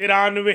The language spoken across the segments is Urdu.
93।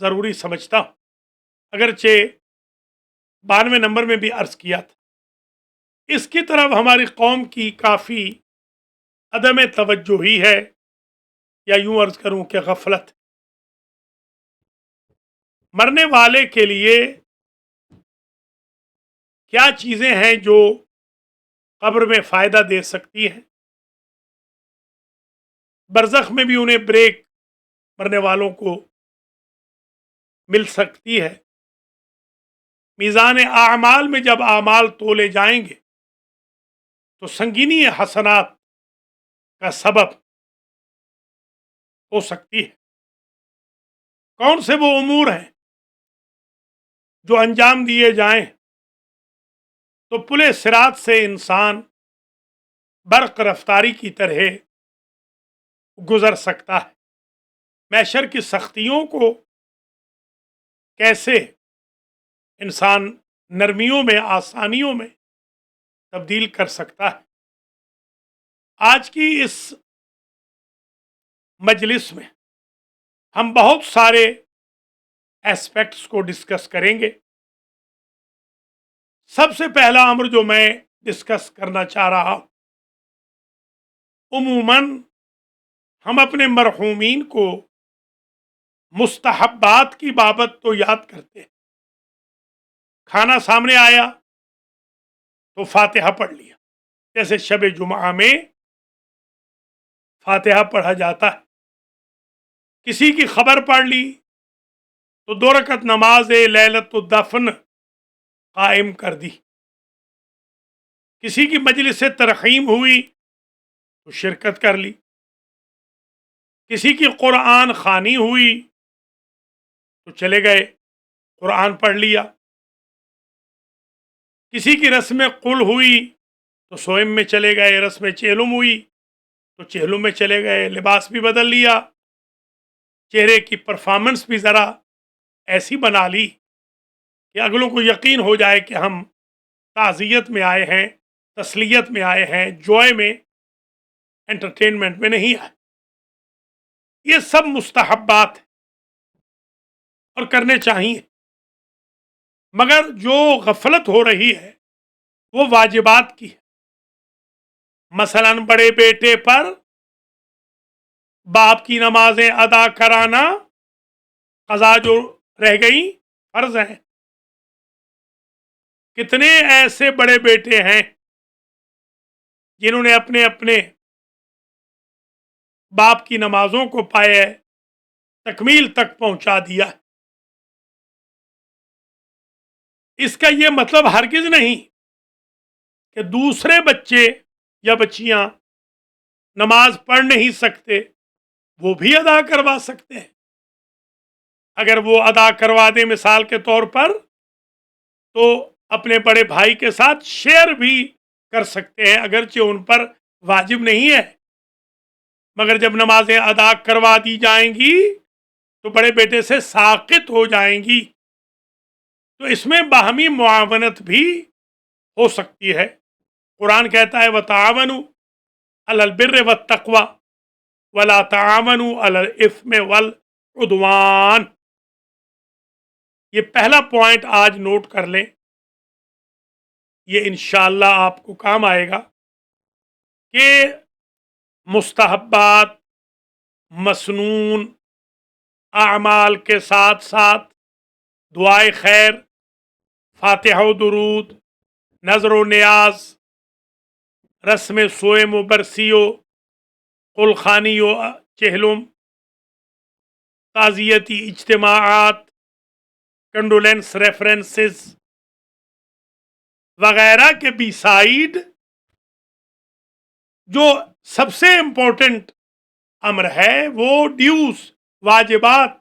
ضروری سمجھتا ہوں، اگرچہ 92 نمبر میں بھی عرض کیا تھا۔ اس کی طرف ہماری قوم کی کافی عدم توجہی ہے، یا یوں عرض کروں کہ غفلت۔ مرنے والے کے لیے کیا چیزیں ہیں جو قبر میں فائدہ دے سکتی ہیں، برزخ میں بھی انہیں بریک مرنے والوں کو مل سکتی ہے۔ میزان اعمال میں جب اعمال تولے جائیں گے تو سنگینی حسنات کا سبب ہو سکتی ہے۔ کون سے وہ امور ہیں جو انجام دیے جائیں تو پلے صراط سے انسان برق رفتاری کی طرح گزر سکتا ہے؟ محشر کی سختیوں کو کیسے انسان نرمیوں میں، آسانیوں میں تبدیل کر سکتا ہے؟ آج کی اس مجلس میں ہم بہت سارے ایسپیکٹس کو ڈسکس کریں گے۔ سب سے پہلا امر جو میں ڈسکس کرنا چاہ رہا ہوں، عموماً ہم اپنے مرحومین کو مستحبات کی بابت تو یاد کرتے ہیں۔ کھانا سامنے آیا تو فاتحہ پڑھ لیا، جیسے شب جمعہ میں فاتحہ پڑھا جاتا ہے۔ کسی کی خبر پڑھ لی تو 2 رکعت نماز لیلۃ الدفن قائم کر دی۔ کسی کی مجلس ترحیم ہوئی تو شرکت کر لی۔ کسی کی قرآن خوانی ہوئی تو چلے گئے، قرآن پڑھ لیا۔ کسی کی رسم قل ہوئی تو سوئم میں چلے گئے، رسم چہلم ہوئی تو چہلم میں چلے گئے، لباس بھی بدل لیا، چہرے کی پرفارمنس بھی ذرا ایسی بنا لی کہ اگلوں کو یقین ہو جائے کہ ہم تعزیت میں آئے ہیں، تسلیت میں آئے ہیں، جوائے میں، انٹرٹینمنٹ میں نہیں آئے۔ یہ سب مستحبات ہیں اور کرنے چاہیے، مگر جو غفلت ہو رہی ہے وہ واجبات کی ہے۔ مثلا بڑے بیٹے پر باپ کی نمازیں ادا کرانا قضا جو رہ گئی فرض ہیں۔ کتنے ایسے بڑے بیٹے ہیں جنہوں نے اپنے اپنے باپ کی نمازوں کو پائے تکمیل تک پہنچا دیا۔ اس کا یہ مطلب ہرگز نہیں کہ دوسرے بچے یا بچیاں نماز پڑھ نہیں سکتے، وہ بھی ادا کروا سکتے ہیں۔ اگر وہ ادا کروا دیں مثال کے طور پر تو اپنے بڑے بھائی کے ساتھ شیئر بھی کر سکتے ہیں، اگرچہ ان پر واجب نہیں ہے، مگر جب نمازیں ادا کروا دی جائیں گی تو بڑے بیٹے سے ساقط ہو جائیں گی، تو اس میں باہمی معاونت بھی ہو سکتی ہے۔ قرآن کہتا ہے وَتَعَاوَنُوا عَلَى الْبِرِّ وَالتَّقْوَى وَلَا تَعَاوَنُوا عَلَى الْإِثْمِ وَالْعُدْوَانِ۔ یہ پہلا پوائنٹ آج نوٹ کر لیں، یہ انشاءاللہ آپ کو کام آئے گا کہ مستحبات، مسنون اعمال کے ساتھ ساتھ دعائے خیر، فاتحہ و درود، نظر و نیاز، رسم سوئم و برسی و قلخانی و چہلم، تعزیتی اجتماعات، کنڈولنس ریفرنسز وغیرہ کے بی سائیڈ جو سب سے امپورٹنٹ امر ہے وہ ڈیوز، واجبات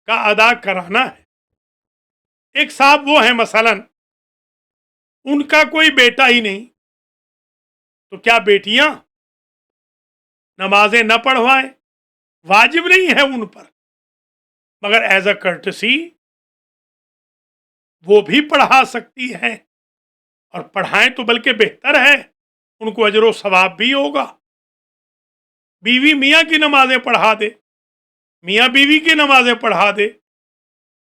کا ادا کرانا ہے۔ ایک صاحب وہ ہیں مثلا ان کا کوئی بیٹا ہی نہیں، تو کیا بیٹیاں نمازیں نہ پڑھوائیں؟ واجب نہیں ہے ان پر، مگر ایز اے کرٹسی وہ بھی پڑھا سکتی ہیں، اور پڑھائیں تو بلکہ بہتر ہے، ان کو اجر و ثواب بھی ہوگا۔ بیوی میاں کی نمازیں پڑھا دے، میاں بیوی کی نمازیں پڑھا دے،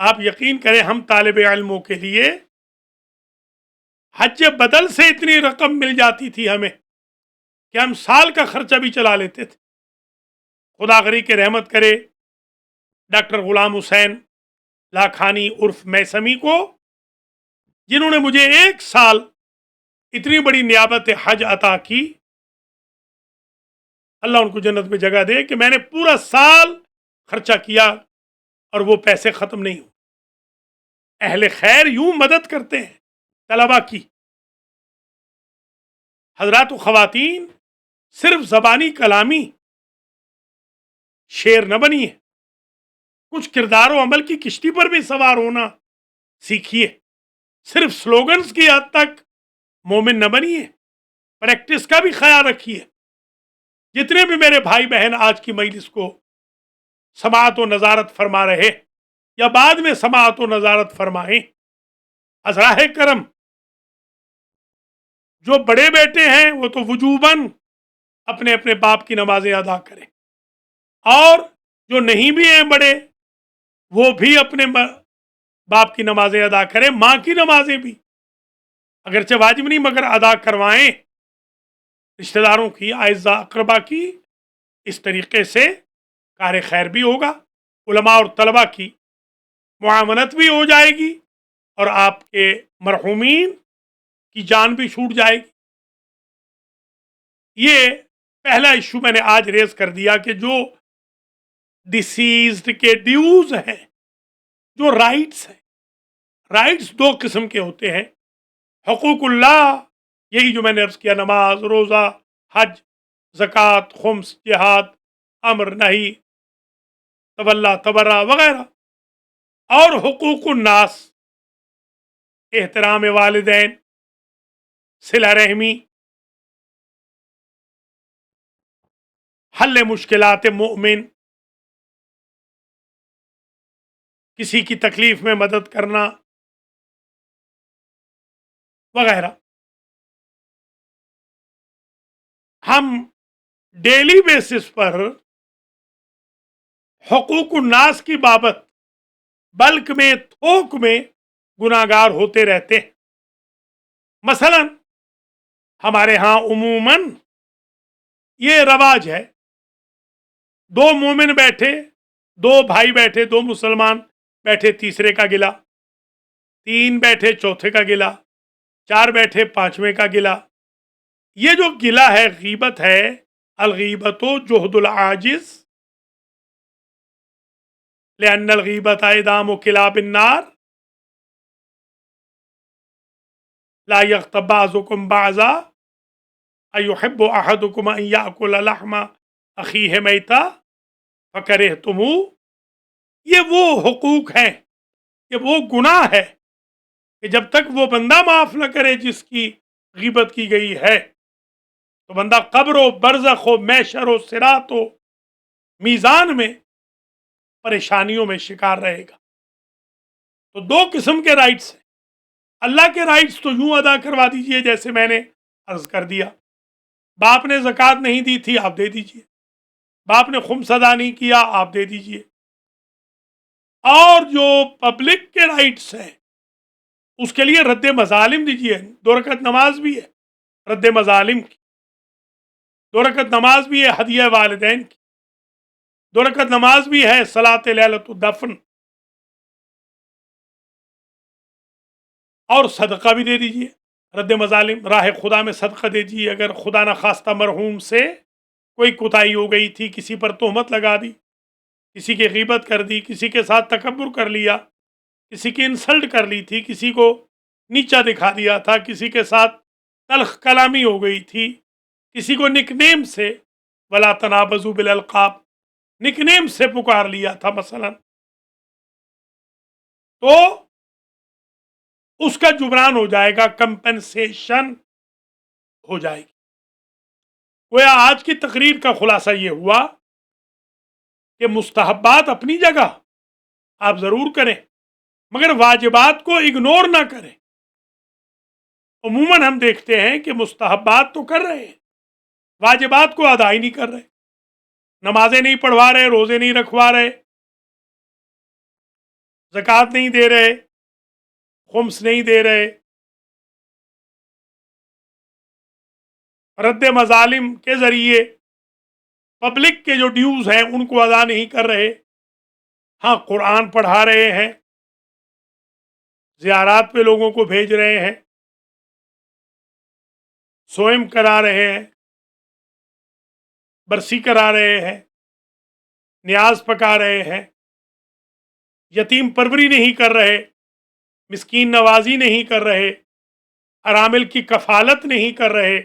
آپ یقین کریں ہم طالب علموں کے لیے حج بدل سے اتنی رقم مل جاتی تھی ہمیں کہ ہم سال کا خرچہ بھی چلا لیتے تھے. خدا غری کے رحمت کرے ڈاکٹر غلام حسین لاکھانی عرف میسمی کو، جنہوں نے مجھے ایک سال اتنی بڑی نیابت حج عطا کی. اللہ ان کو جنت میں جگہ دے کہ میں نے پورا سال خرچہ کیا اور وہ پیسے ختم نہیں ہوئے. اہل خیر یوں مدد کرتے ہیں طلبا کی. حضرات و خواتین، صرف زبانی کلامی شیر نہ بنیے، کچھ کردار و عمل کی کشتی پر بھی سوار ہونا سیکھیے. صرف سلوگنز کی حد تک مومن نہ بنیے، پریکٹس کا بھی خیال رکھیے. جتنے بھی میرے بھائی بہن آج کی مجلس کو سماعت و نظارت فرما رہے یا بعد میں سماعت و نظارت فرمائیں، از راہ کرم جو بڑے بیٹے ہیں وہ تو وجوباً اپنے اپنے باپ کی نمازیں ادا کریں، اور جو نہیں بھی ہیں بڑے وہ بھی اپنے باپ کی نمازیں ادا کریں. ماں کی نمازیں بھی اگرچہ واجب نہیں مگر ادا کروائیں. رشتہ داروں کی، اعزاء اقربا کی، اس طریقے سے کار خیر بھی ہوگا، علماء اور طلباء کی معاونت بھی ہو جائے گی، اور آپ کے مرحومین کی جان بھی چھوٹ جائے گی. یہ پہلا ایشو میں نے آج ریز کر دیا کہ جو ڈیسیزڈ کے ڈیوز ہیں، جو رائٹس ہیں، رائٹس دو قسم کے ہوتے ہیں. حقوق اللہ، یہی جو میں نے عرض کیا، نماز، روزہ، حج، زکوٰۃ، خمس، جہاد، امر نہیں، تولا تبرہ وغیرہ. اور حقوق الناس، احترام والدین، صلہ رحمی، حل مشکلات مومن، کسی کی تکلیف میں مدد کرنا وغیرہ. ہم ڈیلی بیسس پر حقوق الناس کی بابت بلک میں، تھوک میں گناہگار ہوتے رہتے ہیں. مثلا ہمارے ہاں عموماً یہ رواج ہے، دو مومن بیٹھے، دو بھائی بیٹھے، دو مسلمان بیٹھے، تیسرے کا گلا، تین بیٹھے چوتھے کا گلا، چار بیٹھے پانچویں کا گلا. یہ جو گلا ہے غیبت ہے. الغیبت جہد العاجز لأن الغیبت ادام کلاب النار لا یغتب بعضکم بعضا ایحب احدکم ان یاکل لحم اخیہ میتا فکرہتموہ. یہ وہ حقوق ہیں، یہ وہ گناہ ہے کہ جب تک وہ بندہ معاف نہ کرے جس کی غیبت کی گئی ہے، تو بندہ قبر و برزخ و محشر و صراط و میزان میں پریشانیوں میں شکار رہے گا. تو دو قسم کے رائٹس ہیں. اللہ کے رائٹس تو یوں ادا کروا دیجئے جیسے میں نے عرض کر دیا. باپ نے زکوٰۃ نہیں دی تھی، آپ دے دیجئے. باپ نے خمس ادا نہیں کیا، آپ دے دیجئے. اور جو پبلک کے رائٹس ہیں اس کے لیے رد مظالم دیجئے. 2 رکعت نماز بھی ہے رد مظالم کی، 2 رکعت نماز بھی ہے ہدیہ والدین کی، 2 رکعت نماز بھی ہے صلاۃ لیلۃ الدفن. اور صدقہ بھی دے دیجئے. رد مظالم، راہ خدا میں صدقہ دے دیجئے. اگر خدا نہ خواستہ مرحوم سے کوئی کوتاہی ہو گئی تھی، کسی پر تہمت لگا دی، کسی کی غیبت کر دی، کسی کے ساتھ تکبر کر لیا، کسی کی انسلٹ کر لی تھی، کسی کو نیچا دکھا دیا تھا، کسی کے ساتھ تلخ کلامی ہو گئی تھی، کسی کو نک نیم سے ولا تنابزوا بالالقاب نک نیم سے پکار لیا تھا مثلا، تو اس کا جبران ہو جائے گا، کمپنسیشن ہو جائے گی. گویا آج کی تقریر کا خلاصہ یہ ہوا کہ مستحبات اپنی جگہ آپ ضرور کریں، مگر واجبات کو اگنور نہ کریں. عموماً ہم دیکھتے ہیں کہ مستحبات تو کر رہے ہیں، واجبات کو ادا ہی نہیں کر رہے، نمازیں نہیں پڑھوا رہے، روزے نہیں رکھوا رہے، زکوٰۃ نہیں دے رہے، خمس نہیں دے رہے، رد مظالم کے ذریعے پبلک کے جو ڈیوز ہیں ان کو ادا نہیں کر رہے، ہاں قرآن پڑھا رہے ہیں، زیارات پہ لوگوں کو بھیج رہے ہیں، سوئم کرا رہے ہیں، برسی کرا رہے ہیں، نیاز پکا رہے ہیں، یتیم پروری نہیں کر رہے، مسکین نوازی نہیں کر رہے، ارامل کی کفالت نہیں کر رہے،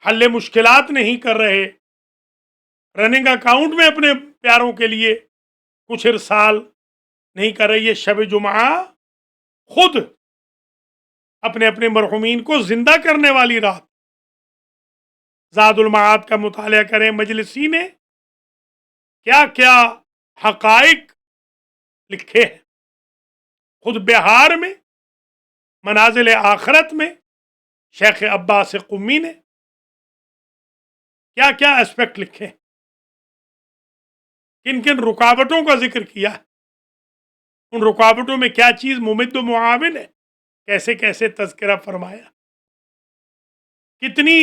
حل مشکلات نہیں کر رہے، رننگ اکاؤنٹ میں اپنے پیاروں کے لیے کچھ ارسال نہیں کر رہے۔ یہ شب جمعہ خود اپنے اپنے مرحومین کو زندہ کرنے والی رات، زاد المعاد کا مطالعہ کریں مجلسی نے کیا کیا حقائق لکھے ہیں، خود بہار میں منازل آخرت میں شیخ عباس قمی نے کیا کیا اسپیکٹ لکھے، کن کن رکاوٹوں کا ذکر کیا، ان رکاوٹوں میں کیا چیز ممد و معاون ہے، کیسے کیسے تذکرہ فرمایا، کتنی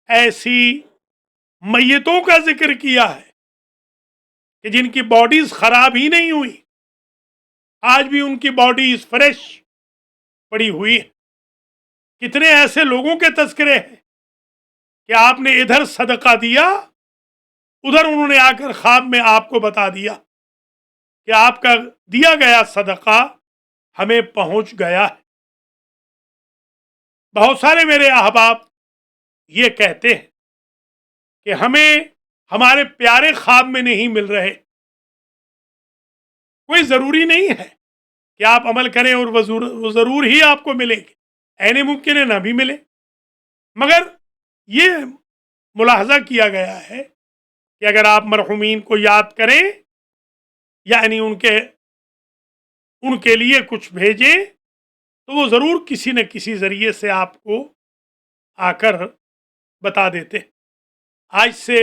ایسی میتوں کا ذکر کیا ہے کہ جن کی باڈیز خراب ہی نہیں ہوئی، آج بھی ان کی باڈیز فریش پڑی ہوئی ہے۔ کتنے ایسے لوگوں کے تذکرے ہیں کہ آپ نے ادھر صدقہ دیا، ادھر انہوں نے آ کر خواب میں آپ کو بتا دیا کہ آپ کا دیا گیا صدقہ ہمیں پہنچ گیا ہے۔ بہت سارے میرے احباب یہ کہتے ہیں کہ ہمیں ہمارے پیارے خواب میں نہیں مل رہے۔ کوئی ضروری نہیں ہے کہ آپ عمل کریں اور وہ ضرور ہی آپ کو ملیں گے، عین ممکن ہے نہ بھی ملے، مگر یہ ملاحظہ کیا گیا ہے کہ اگر آپ مرحومین کو یاد کریں، یعنی ان کے لیے کچھ بھیجیں، تو وہ ضرور کسی نہ کسی ذریعے سے آپ کو آ کر بتا دیتے۔ آج سے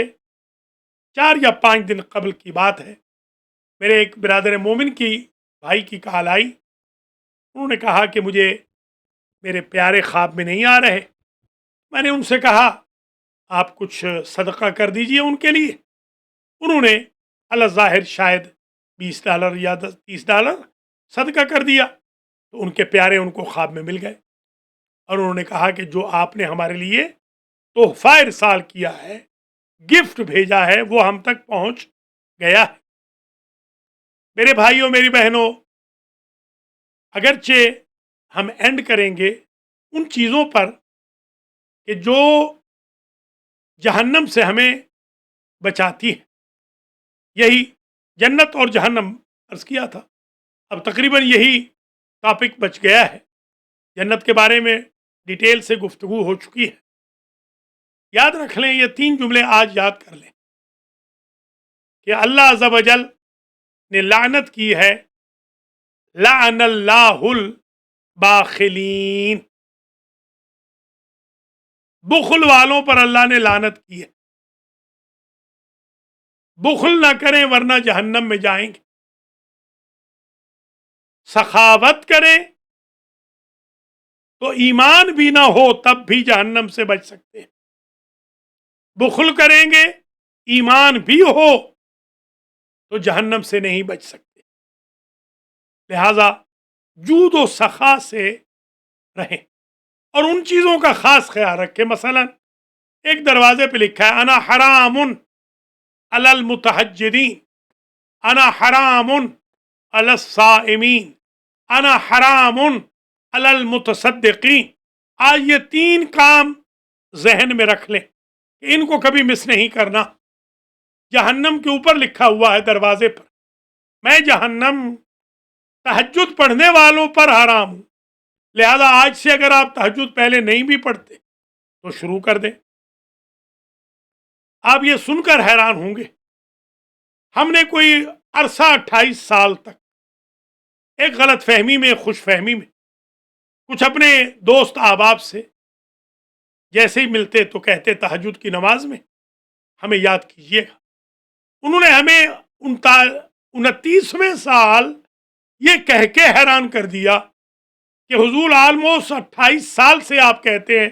4 یا 5 دن قبل کی بات ہے، میرے ایک برادر مومن کی بھائی کی کال آئی، انہوں نے کہا کہ مجھے میرے پیارے خواب میں نہیں آ رہے۔ میں نے ان سے کہا آپ کچھ صدقہ کر دیجئے ان کے لیے۔ انہوں نے اللہ ظاہر شاید $20 یا $30 صدقہ کر دیا، تو ان کے پیارے ان کو خواب میں مل گئے، اور انہوں نے کہا کہ جو آپ نے ہمارے لیے تحفہ ارسال کیا ہے، گفٹ بھیجا ہے، وہ ہم تک پہنچ گیا ہے۔ میرے بھائیوں میری بہنوں، اگرچہ ہم اینڈ کریں گے ان چیزوں پر کہ جو جہنم سے ہمیں بچاتی ہے، یہی جنت اور جہنم عرض کیا تھا، اب تقریباً یہی ٹاپک بچ گیا ہے۔ جنت کے بارے میں ڈیٹیل سے گفتگو ہو چکی ہے۔ یاد رکھ لیں، یہ 3 جملے آج یاد کر لیں کہ اللہ عز و جل نے لعنت کی ہے، لعن اللہ الباخلین، بخل والوں پر اللہ نے لعنت کی ہے۔ بخل نہ کریں ورنہ جہنم میں جائیں گے، سخاوت کریں تو ایمان بھی نہ ہو تب بھی جہنم سے بچ سکتے ہیں، بخل کریں گے ایمان بھی ہو تو جہنم سے نہیں بچ سکتے۔ لہذا جود و سخا سے رہیں، اور ان چیزوں کا خاص خیال رکھیں۔ مثلا ایک دروازے پہ لکھا ہے انا حرام علی المتحجرین، انا حرام علی الصائمین، انا حرام علی المتصدقین۔ آج یہ 3 کام ذہن میں رکھ لیں کہ ان کو کبھی مس نہیں کرنا۔ جہنم کے اوپر لکھا ہوا ہے دروازے پر، میں جہنم تہجد پڑھنے والوں پر حرام ہوں۔ لہذا آج سے اگر آپ تہجد پہلے نہیں بھی پڑھتے تو شروع کر دیں۔ آپ یہ سن کر حیران ہوں گے، ہم نے کوئی عرصہ 28 سال تک ایک غلط فہمی میں، خوش فہمی میں، کچھ اپنے دوست احباب سے جیسے ہی ملتے تو کہتے تہجد کی نماز میں ہمیں یاد کیجیے گا۔ انہوں نے ہمیں 29ویں سال یہ کہہ کے حیران کر دیا کہ حضور آلموسٹ 28 سال سے آپ کہتے ہیں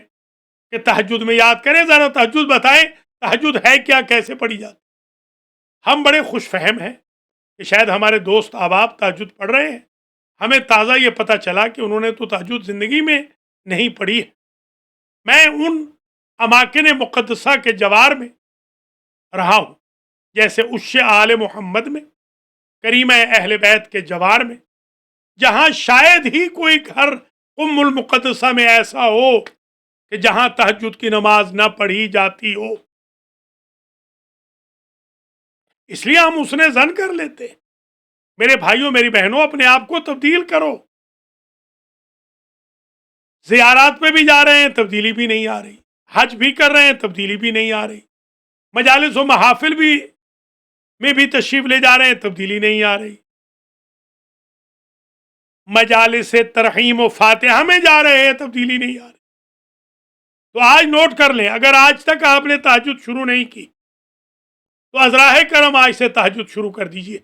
کہ تہجد میں یاد کریں، ذرا تہجد بتائیں، تہجد ہے کیا، کیسے پڑھی جاتی؟ ہم بڑے خوش فہم ہیں کہ شاید ہمارے دوست احباب تہجد پڑھ رہے ہیں. ہمیں تازہ یہ پتہ چلا کہ انہوں نے تو تہجد زندگی میں نہیں پڑھی ہے. میں ان اماکن مقدسہ کے جوار میں رہا ہوں، جیسے عش آل محمد میں، کریمہ اہل بیت کے جوار میں، جہاں شاید ہی کوئی گھر ام المقدسہ میں ایسا ہو کہ جہاں تہجد کی نماز نہ پڑھی جاتی ہو. اس لیے ہم اس نے زن کر لیتے. میرے بھائیوں، میری بہنوں، اپنے آپ کو تبدیل کرو. زیارات پہ بھی جا رہے ہیں، تبدیلی بھی نہیں آ رہی. حج بھی کر رہے ہیں، تبدیلی بھی نہیں آ رہی. مجالس و محافل بھی میں بھی تشریف لے جا رہے ہیں، تبدیلی نہیں آ رہی. مجالس ترحیم و فاتحہ میں جا رہے ہیں، تبدیلی نہیں آ رہی. تو آج نوٹ کر لیں، اگر آج تک آپ نے تہجد شروع نہیں کی تو ازراہ کرم آج سے تہجد شروع کر دیجئے.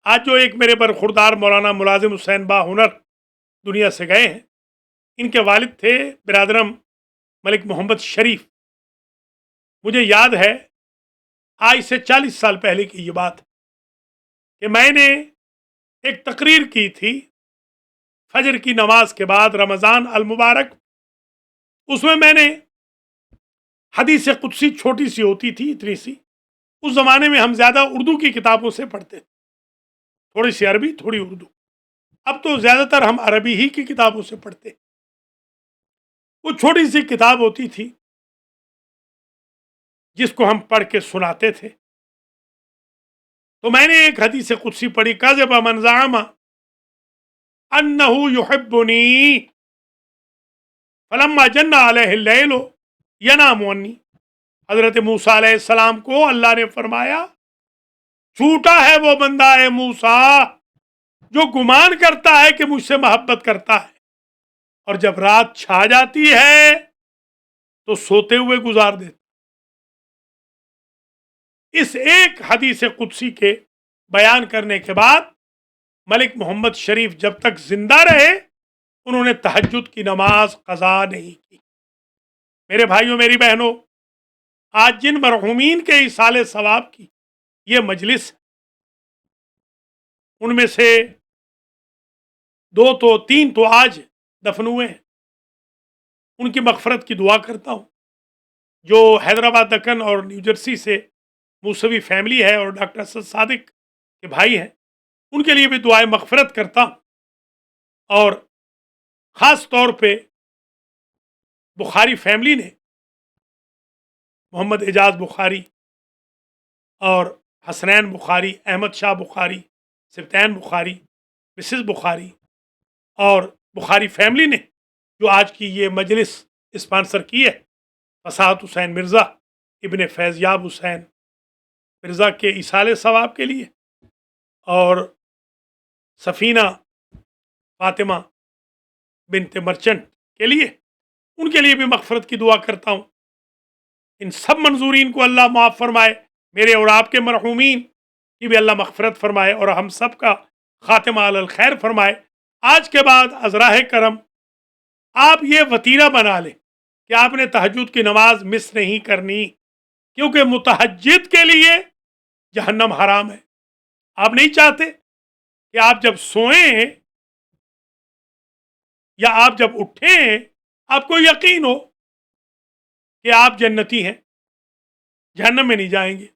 آج جو ایک میرے برخوردار مولانا ملازم حسین با ہنر دنیا سے گئے ہیں، ان کے والد تھے برادرم ملک محمد شریف. مجھے یاد ہے آج سے 40 سال پہلے کی یہ بات کہ میں نے ایک تقریر کی تھی فجر کی نماز کے بعد رمضان المبارک. اس میں نے حدیث قدسی چھوٹی سی ہوتی تھی، اتنی سی. اس زمانے میں ہم زیادہ اردو کی کتابوں سے پڑھتے تھے، تھوڑی سی عربی، تھوڑی اردو. اب تو زیادہ تر ہم عربی ہی کی کتابوں سے پڑھتے. وہ چھوٹی سی کتاب ہوتی تھی جس کو ہم پڑھ کے سناتے تھے. تو میں نے ایک حدیث قدسی پڑھی، کذب من زعم انہ یحبنی فلما جن علیہ اللیل ینام عنی. حضرت موسیٰ علیہ السلام کو اللہ نے فرمایا، جھوٹا ہے وہ بندہ ہے موسیٰ جو گمان کرتا ہے کہ مجھ سے محبت کرتا ہے، اور جب رات چھا جاتی ہے تو سوتے ہوئے گزار دیتا. اس ایک حدیث قدسی کے بیان کرنے کے بعد ملک محمد شریف جب تک زندہ رہے انہوں نے تہجد کی نماز قضا نہیں کی. میرے بھائیوں، میری بہنوں، آج جن مرحومین کے ایصال ثواب کی یہ مجلس، ان میں سے 2 تو 3 تو آج دفن ہوئے ہیں. ان کی مغفرت کی دعا کرتا ہوں. جو حیدرآباد، دکن اور نیو جرسی سے موسوی فیملی ہے اور ڈاکٹر اسد صادق کے بھائی ہیں، ان کے لیے بھی دعائیں مغفرت کرتا ہوں. اور خاص طور پہ بخاری فیملی نے، محمد اعجاز بخاری اور حسنین بخاری، احمد شاہ بخاری، سبطین بخاری، مسز بخاری اور بخاری فیملی نے جو آج کی یہ مجلس اسپانسر کی ہے، فصاحت حسین مرزا ابن فیضیاب حسین مرزا کے ایصال ثواب کے لیے، اور سفینہ فاطمہ بنت مرچنٹ کے لیے، ان کے لیے بھی مغفرت کی دعا کرتا ہوں. ان سب منظورین کو اللہ معاف فرمائے، میرے اور آپ کے مرحومین کی بھی اللہ مغفرت فرمائے، اور ہم سب کا خاتمہ علی الخیر فرمائے. آج کے بعد ازراہ کرم آپ یہ وتیرہ بنا لیں کہ آپ نے تہجد کی نماز مس نہیں کرنی، کیونکہ متہجد کے لیے جہنم حرام ہے. آپ نہیں چاہتے کہ آپ جب سوئیں یا آپ جب اٹھیں آپ کو یقین ہو کہ آپ جنتی ہیں، جہنم میں نہیں جائیں گے.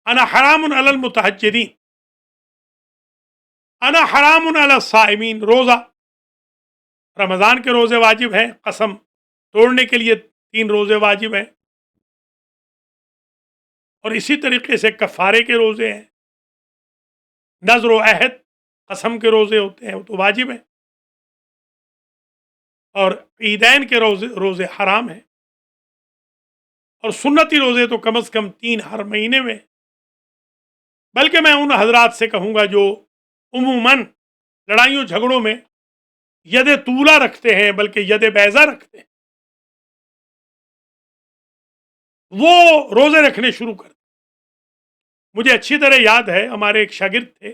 انا حرام علی المتہجدین، انا حرام علی الصائمین. روزہ رمضان کے روزے واجب ہیں، قسم توڑنے کے لیے 3 روزے واجب ہیں، اور اسی طریقے سے کفارے کے روزے ہیں. نذر و عہد قسم کے روزے ہوتے ہیں، وہ تو واجب ہیں، اور عیدین کے روزے حرام ہیں، اور سنتی روزے تو کم از کم 3 ہر مہینے میں. بلکہ میں ان حضرات سے کہوں گا جو عموماً لڑائیوں جھگڑوں میں ید طولہ رکھتے ہیں بلکہ ید بیضا رکھتے ہیں، وہ روزے رکھنے شروع کر. مجھے اچھی طرح یاد ہے، ہمارے ایک شاگرد تھے،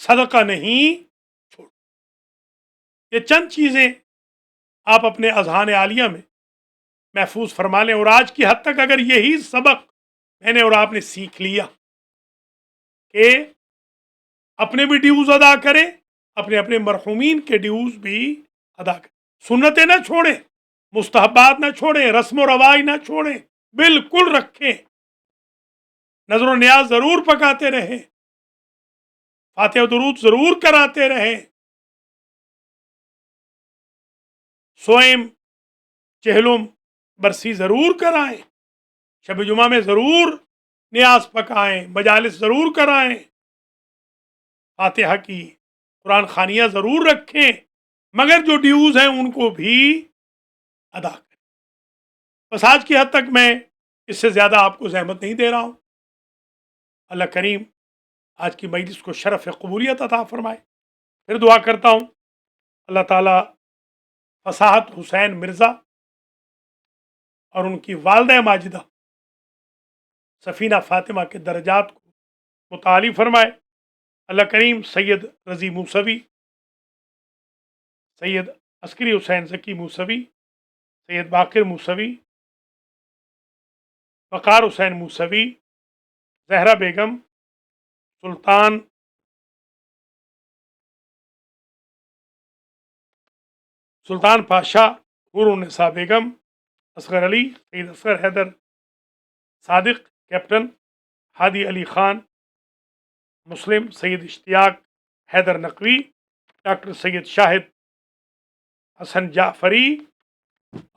صدقہ نہیں چھوڑ۔ یہ چند چیزیں آپ اپنے اذہان عالیہ میں محفوظ فرما لیں، اور آج کی حد تک اگر یہی سبق میں نے اور آپ نے سیکھ لیا کہ اپنے بھی ڈیوز ادا کریں، اپنے اپنے مرحومین کے ڈیوز بھی ادا کریں، سنتیں نہ چھوڑیں، مستحبات نہ چھوڑیں، رسم و رواج نہ چھوڑیں، بالکل رکھیں، نظر و نیاز ضرور پکاتے رہیں، فاتح و درود ضرور کراتے رہیں، سوئم چہلم برسی ضرور کرائیں، شب جمعہ میں ضرور نیاز پکائیں، مجالس ضرور کرائیں، فاتحہ کی قرآن خوانیاں ضرور رکھیں، مگر جو ڈیوز ہیں ان کو بھی ادا کریں۔ بس آج کی حد تک میں اس سے زیادہ آپ کو زحمت نہیں دے رہا ہوں۔ اللہ کریم آج کی مجلس کو شرف قبولیت عطا فرمائے۔ پھر دعا کرتا ہوں اللہ تعالیٰ فصاحت حسین مرزا اور ان کی والدہ ماجدہ سفینہ فاطمہ کے درجات کو متعالی فرمائے۔ اللہ کریم سید رضی موسوی، سید عسکری حسین ذکی موسوی، سید باقر موسوی، وقار حسین موسوی، زہرا بیگم، سلطان پاشا، حورالنساء بیگم، اصغر علی، سید اصغر حیدر صادق کیپٹن، ہادی علی خان مسلم، سید اشتیاق حیدر نقوی، ڈاکٹر سید شاہد حسن جعفری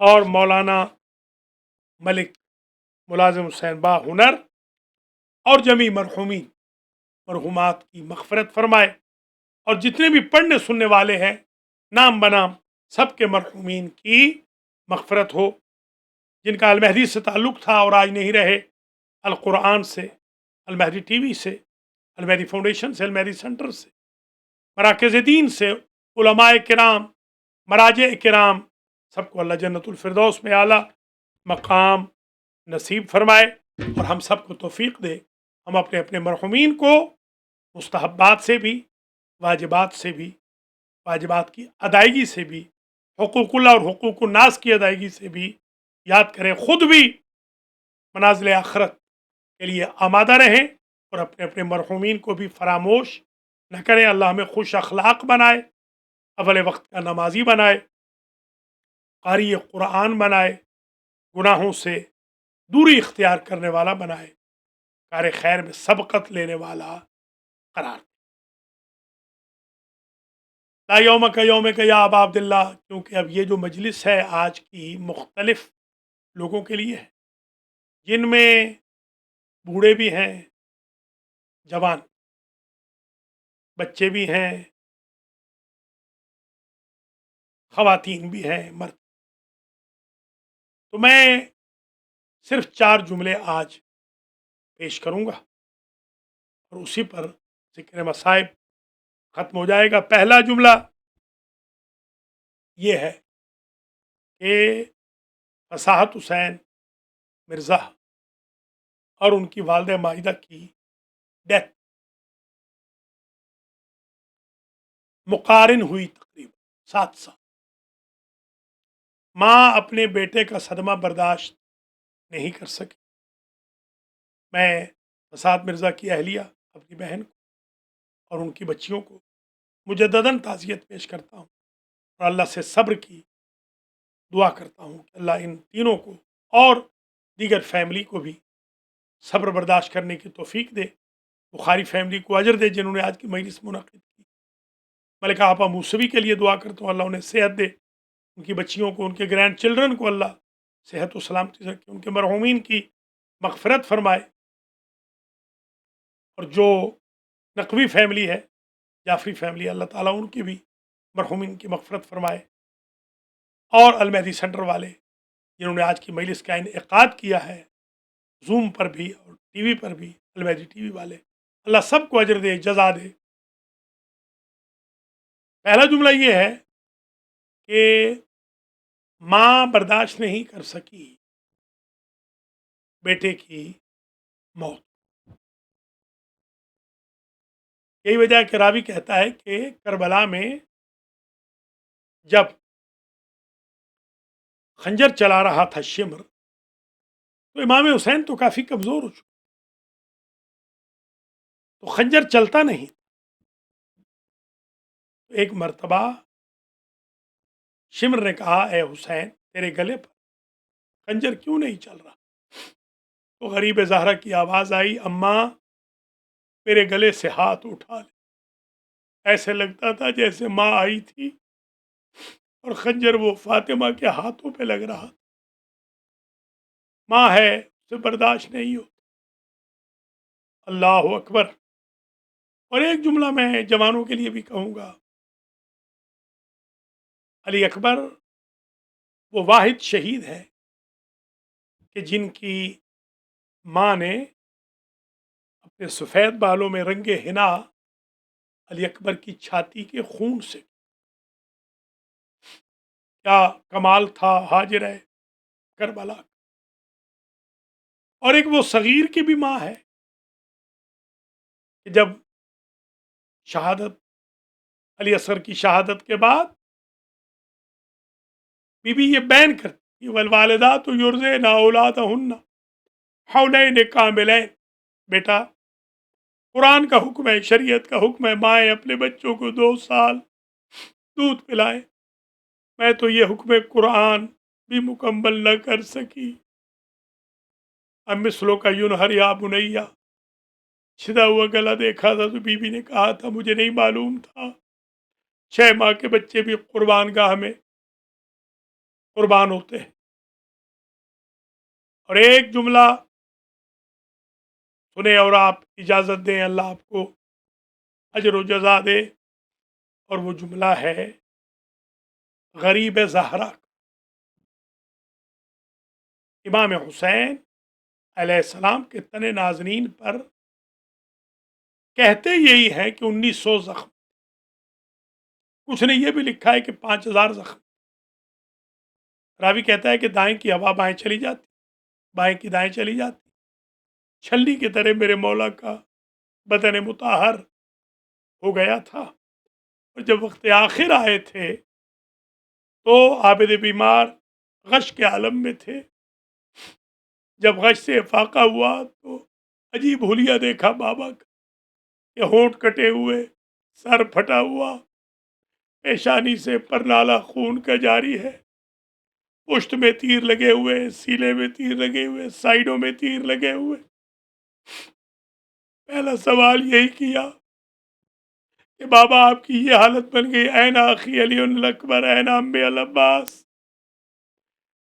اور مولانا ملک ملازم حسین با ہنر اور جمیع مرحومین مرحومات کی مغفرت فرمائے، اور جتنے بھی پڑھنے سننے والے ہیں نام بنام سب کے مرحومین کی مغفرت ہو، جن کا المہدی سے تعلق تھا اور آج نہیں رہے، القرآن سے، المہدی ٹی وی سے، المہدی فاؤنڈیشن سے، المہدی سینٹر سے، مراکز دین سے، علماء کرام، مراجع کرام، سب کو اللہ جنت الفردوس میں اعلیٰ مقام نصیب فرمائے، اور ہم سب کو توفیق دے ہم اپنے اپنے مرحومین کو مستحبات سے بھی، واجبات سے بھی، واجبات کی ادائیگی سے بھی، حقوق اللہ اور حقوق الناس کی ادائیگی سے بھی یاد کریں، خود بھی منازل آخرت کے لیے آمادہ رہیں، اور اپنے اپنے مرحومین کو بھی فراموش نہ کریں۔ اللہ ہمیں خوش اخلاق بنائے، اول وقت کا نمازی بنائے، قاری قرآن بنائے، گناہوں سے دوری اختیار کرنے والا بنائے، کار خیر میں سبقت لینے والا قرار دے۔ لا یوم کا یا ابا عبداللہ، کیونکہ اب یہ جو مجلس ہے آج کی مختلف لوگوں کے لیے ہے، جن میں بوڑھے بھی ہیں، جوان بچے بھی ہیں، خواتین بھی ہیں، مرد۔ تو میں صرف 4 جملے آج پیش کروں گا، اور اسی پر ذکر مصائب ختم ہو جائے گا۔ پہلا جملہ یہ ہے کہ فصاحت حسین مرزا اور ان کی والدہ ماجدہ کی ڈیتھ مقارن ہوئی تقریباً 7 سال۔ ماں اپنے بیٹے کا صدمہ برداشت نہیں کر سکی۔ میں فصاحت مرزا کی اہلیہ، اپنی بہن کو اور ان کی بچیوں کو مجدداً تعزیت پیش کرتا ہوں، اور اللہ سے صبر کی دعا کرتا ہوں کہ اللہ ان تینوں کو اور دیگر فیملی کو بھی صبر برداشت کرنے کی توفیق دے۔ بخاری فیملی کو اجر دے جنہوں نے آج کی مجلس منعقد کی۔ ملکہ آپا موسوی کے لیے دعا کرتا ہوں، اللہ انہیں صحت دے، ان کی بچیوں کو، ان کے گرینڈ چلڈرن کو اللہ صحت و سلامتی رکھے، ان کے مرحومین کی مغفرت فرمائے، اور جو نقوی فیملی ہے، جعفری فیملی، اللہ تعالیٰ ان کی بھی مرحومین کی مغفرت فرمائے، اور المہدی سینٹر والے جنہوں نے آج کی مجلس کا انعقاد کیا ہے، زوم پر بھی اور ٹی وی پر بھی، المہدی ٹی وی والے، اللہ سب کو اجر دے، جزا دے۔ پہلا جملہ یہ ہے کہ ماں برداشت نہیں کر سکی بیٹے کی موت۔ یہی وجہ ہے کہ راوی کہتا ہے کہ کربلا میں جب خنجر چلا رہا تھا شمر، تو امام حسین تو کافی کمزور ہو چکے، تو خنجر چلتا نہیں۔ ایک مرتبہ شمر نے کہا اے حسین تیرے گلے پر خنجر کیوں نہیں چل رہا؟ تو غریب زہرا کی آواز آئی، اماں میرے گلے سے ہاتھ اٹھا لے۔ ایسے لگتا تھا جیسے ماں آئی تھی اور خنجر وہ فاطمہ کے ہاتھوں پہ لگ رہا، ماں ہے اسے برداشت نہیں ہو۔ اللہ اکبر۔ اور ایک جملہ میں جوانوں کے لیے بھی کہوں گا، علی اکبر وہ واحد شہید ہے کہ جن کی ماں نے اپنے سفید بالوں میں رنگے حنا علی اکبر کی چھاتی کے خون سے، کیا کمال تھا حاجرہ کربلا۔ اور ایک وہ صغیر کی بھی ماں ہے کہ جب شہادت علی اصغر کی شہادت کے بعد بی بی یہ بین کرتی، والوالدات یرضعن اولادہن حولین کاملین، بیٹا قرآن کا حکم ہے، شریعت کا حکم ہے، مائیں اپنے بچوں کو 2 سال دودھ پلائیں۔ میں تو یہ حکم قرآن بھی مکمل نہ کر سکی۔ اب مثلوں کا ینہر یا بنیا، چھدا ہوا گلا دیکھا تھا تو بی بی نے کہا تھا مجھے نہیں معلوم تھا 6 ماہ کے بچے بھی قربان گاہ میں قربان ہوتے ہیں۔ اور ایک جملہ سنیں اور آپ اجازت دیں، اللہ آپ کو اجر و جزا دے، اور وہ جملہ ہے غریب زہرا۔ امام حسین علیہ السلام کے تن نازنین پر کہتے یہی ہے کہ 1900 زخم، کچھ نے یہ بھی لکھا ہے کہ 5000 زخم۔ راوی کہتا ہے کہ دائیں کی ہوا بائیں چلی جاتی، بائیں کی دائیں چلی جاتی، چھلنی کی طرح میرے مولا کا بدن مطہر ہو گیا تھا۔ اور جب وقت آخر آئے تھے تو عابد بیمار غش کے عالم میں تھے۔ جب غش سے افاقہ ہوا تو عجیب حلیہ دیکھا بابا کا، کہ ہونٹ کٹے ہوئے، سر پھٹا ہوا، پیشانی سے پرنالہ خون کا جاری ہے، پشت میں تیر لگے ہوئے، سینے میں تیر لگے ہوئے، سائیڈوں میں تیر لگے ہوئے۔ پہلا سوال یہی کیا کہ بابا آپ کی یہ حالت بن گئی، این اخی علی الاکبر، این عمی العباس،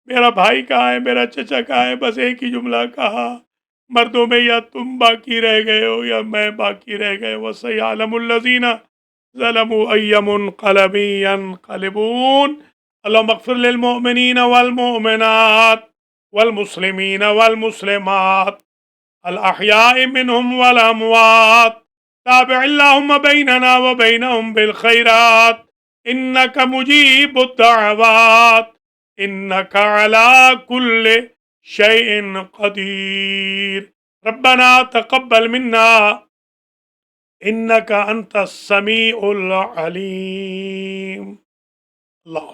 میرا بھائی کہاں ہے، میرا چچا کہاں ہے؟ بس ایک ہی جملہ کہا، مردوں میں یا تم باقی رہ گئے ہو یا میں باقی رہ گئے۔ وَسَيَعْلَمُ الَّذِينَ ظَلَمُوا أَيَّ مُنقَلَبٍ يَنقَلِبُونَ۔ اللهم اغفر للمؤمنين والمؤمنات والمسلمين والمسلمات الأحياء منهم والأموات، تابع اللهم بيننا وبينهم بالخيرات، إنك مجيب الدعوات، إنك على كل شيء قدير، ربنا تقبل منا إنك أنت السميع العليم۔ اللہ